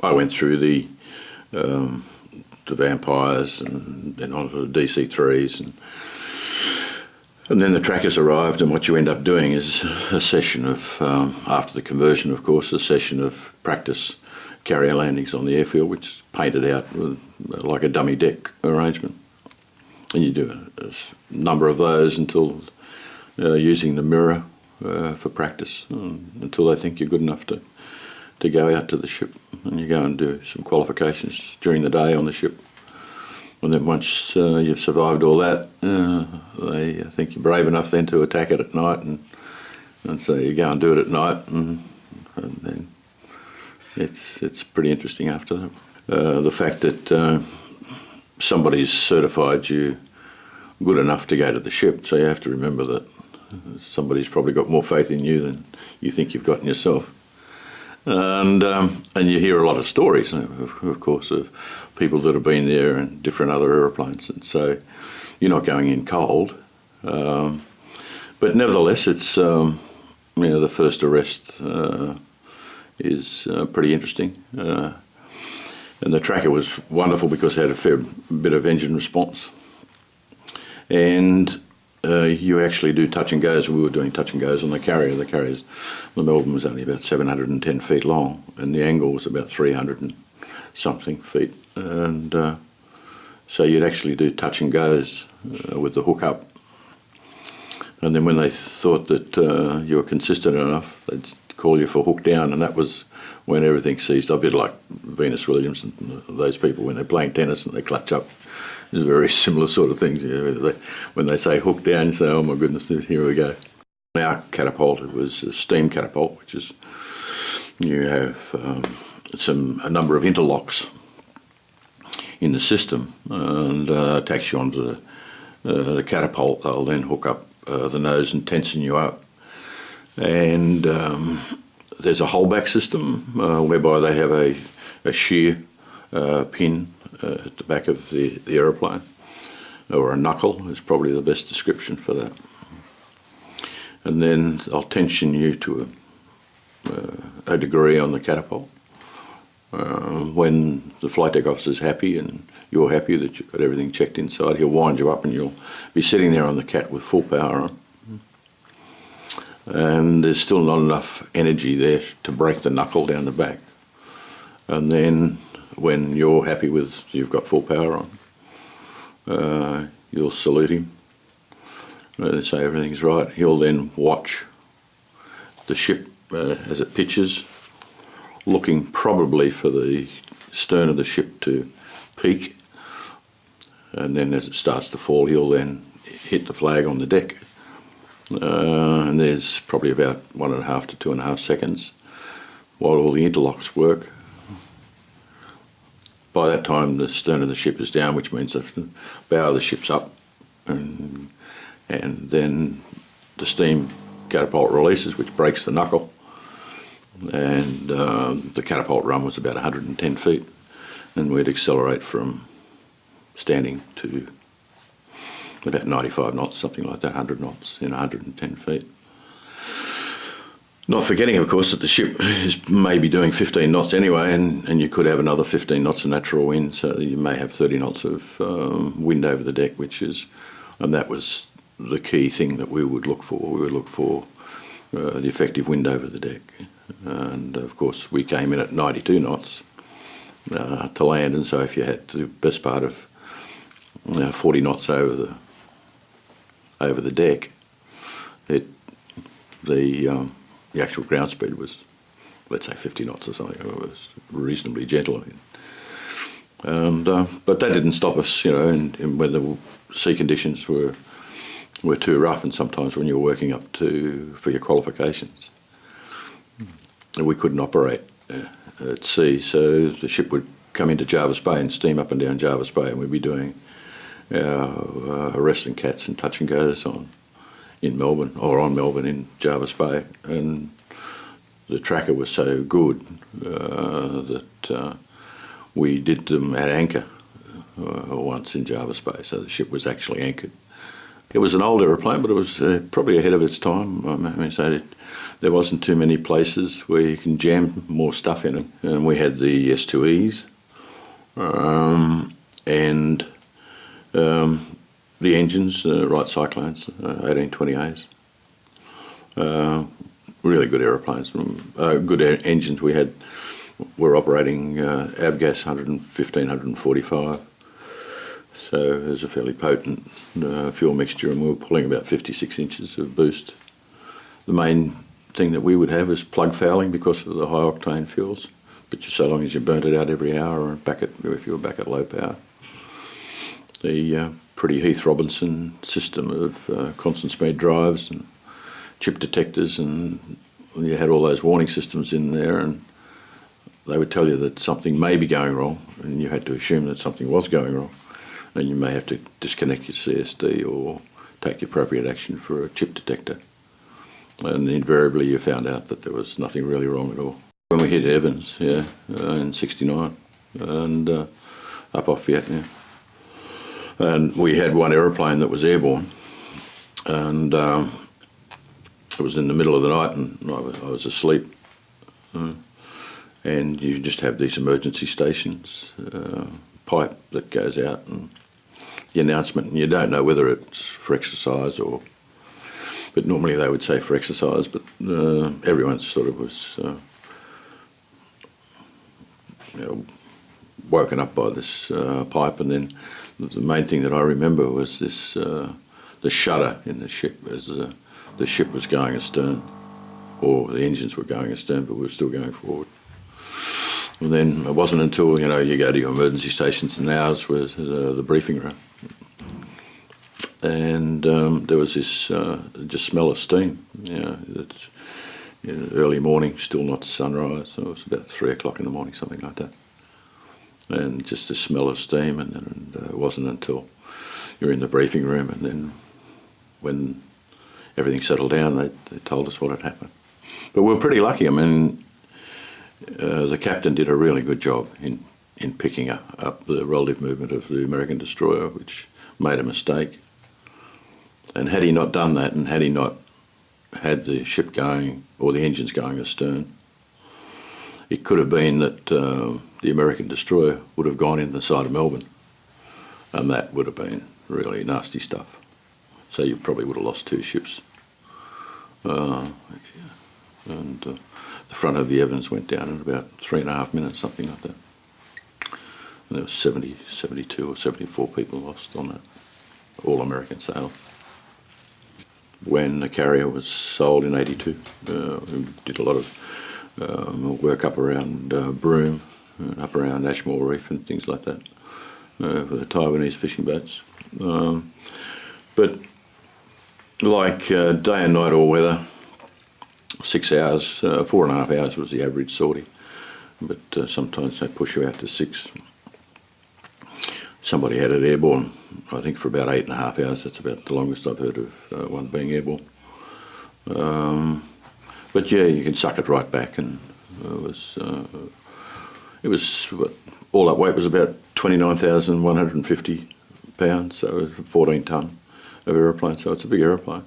I went through the Vampires and then onto the DC-3s, and then the trackers arrived, and what you end up doing is a session of, after the conversion of course, a session of practice carrier landings on the airfield, which is painted out with, like a dummy deck arrangement. And you do a number of those until using the mirror for practice, until they think you're good enough to go out to the ship, and you go and do some qualifications during the day on the ship. And then once you've survived all that, they think you're brave enough then to attack it at night, and so you go and do it at night, and then it's pretty interesting after that. The fact that somebody's certified you good enough to go to the ship, so you have to remember that somebody's probably got more faith in you than you think you've got in yourself. And you hear a lot of stories, of course, of people that have been there and different other aeroplanes, and so you're not going in cold. But nevertheless, it's the first arrest is pretty interesting, and the tracker was wonderful because it had a fair bit of engine response, and you actually do touch and goes. We were doing touch and goes on the carrier. The Melbourne was only about 710 feet long, and the angle was about 300 and something feet, and so you'd actually do touch and goes with the hook up, and then when they thought that you were consistent enough, they'd call you for hook down, and that was when everything ceased. A bit like Venus Williams and those people when they're playing tennis and they clutch up. It's a very similar sort of thing. When they say hook down, you say, oh my goodness, here we go. Our catapult, it was a steam catapult, which is, you have a number of interlocks in the system, and takes you onto the catapult. They'll then hook up the nose and tension you up. And there's a holdback system whereby they have a shear pin at the back of the aeroplane, or a knuckle is probably the best description for that. And then they'll tension you to a degree on the catapult. When the flight deck officer's happy and you're happy that you've got everything checked inside, he'll wind you up and you'll be sitting there on the cat with full power on. And there's still not enough energy there to break the knuckle down the back. And then when you're happy with you've got full power on, you'll salute him and say everything's right. He'll then watch the ship as it pitches, looking probably for the stern of the ship to peak, and then as it starts to fall, he'll then hit the flag on the deck. And there's probably about 1.5 to 2.5 seconds while all the interlocks work. By that time, the stern of the ship is down, which means the bow of the ship's up, and then the steam catapult releases, which breaks the knuckle, and the catapult run was about 110 feet, and we'd accelerate from standing to about 95 knots, something like that, 100 knots in 110 feet. Not forgetting, of course, that the ship is maybe doing 15 knots anyway, and you could have another 15 knots of natural wind, so you may have 30 knots of wind over the deck, and that was the key thing that we would look for. We would look for the effective wind over the deck. And of course, we came in at 92 knots to land, and so if you had the best part of 40 knots over the deck, the actual ground speed was, let's say, 50 knots or something. It was reasonably gentle. And but that didn't stop us, in when the sea conditions were too rough, and sometimes when you were working up for your qualifications, we couldn't operate at sea. So the ship would come into Jervis Bay and steam up and down Jervis Bay, and we'd be doing our arresting cats and touch and goes in Melbourne, or on Melbourne in Jervis Bay. And the tracker was so good that we did them at anchor once in Jervis Bay, so the ship was actually anchored It was an old aeroplane, but it was probably ahead of its time. I mean, so there wasn't too many places where you can jam more stuff in it. And we had the S2Es and the engines, Wright Cyclones, 1820As. Really good aeroplanes, good engines. We're operating Avgas 115, 145. So it was a fairly potent fuel mixture, and we were pulling about 56 inches of boost. The main thing that we would have is plug fouling because of the high octane fuels, but so long as you burnt it out every hour or if you were back at low power. The pretty Heath Robinson system of constant speed drives and chip detectors, and you had all those warning systems in there, and they would tell you that something may be going wrong, and you had to assume that something was going wrong. And you may have to disconnect your CSD or take the appropriate action for a chip detector. And invariably you found out that there was nothing really wrong at all. When we hit Evans, in '69, and up off Vietnam. And we had one aeroplane that was airborne, and it was in the middle of the night, and I was asleep. And you just have these emergency stations, pipe that goes out, and the announcement, and you don't know whether it's for exercise but normally they would say for exercise, but everyone sort of was woken up by this pipe. And then the main thing that I remember was this, the shudder in the ship as the ship was going astern, or the engines were going astern, but we were still going forward. And then it wasn't until you go to your emergency stations, and ours was the briefing room, and there was this just smell of steam. Early morning, still not sunrise. So it was about 3 o'clock in the morning, something like that, and just the smell of steam. And it wasn't until you're in the briefing room, and then when everything settled down, they told us what had happened. But we were pretty lucky. I mean, the captain did a really good job in picking up the relative movement of the American destroyer, which made a mistake. And had he not done that, and had he not had the ship going, or the engines going astern, it could have been that the American destroyer would have gone in the side of Melbourne, and that would have been really nasty stuff. So you probably would have lost 2 ships. The front of the Evans went down in about 3.5 minutes, something like that. And there was 72 or 74 people lost on that, all American sailors. When the carrier was sold in '82, we did a lot of work up around Broome, up around Ashmore Reef and things like that, for the Taiwanese fishing boats. But like day and night all weather, 6 hours, 4.5 hours was the average sortie, but sometimes they push you out to 6. Somebody had it airborne, I think, for about 8.5 hours. That's about the longest I've heard of one being airborne. But yeah, you can suck it right back, and it was all that weight was about 29,150 pounds, so 14 tonne of aeroplane. So it's a big aeroplane.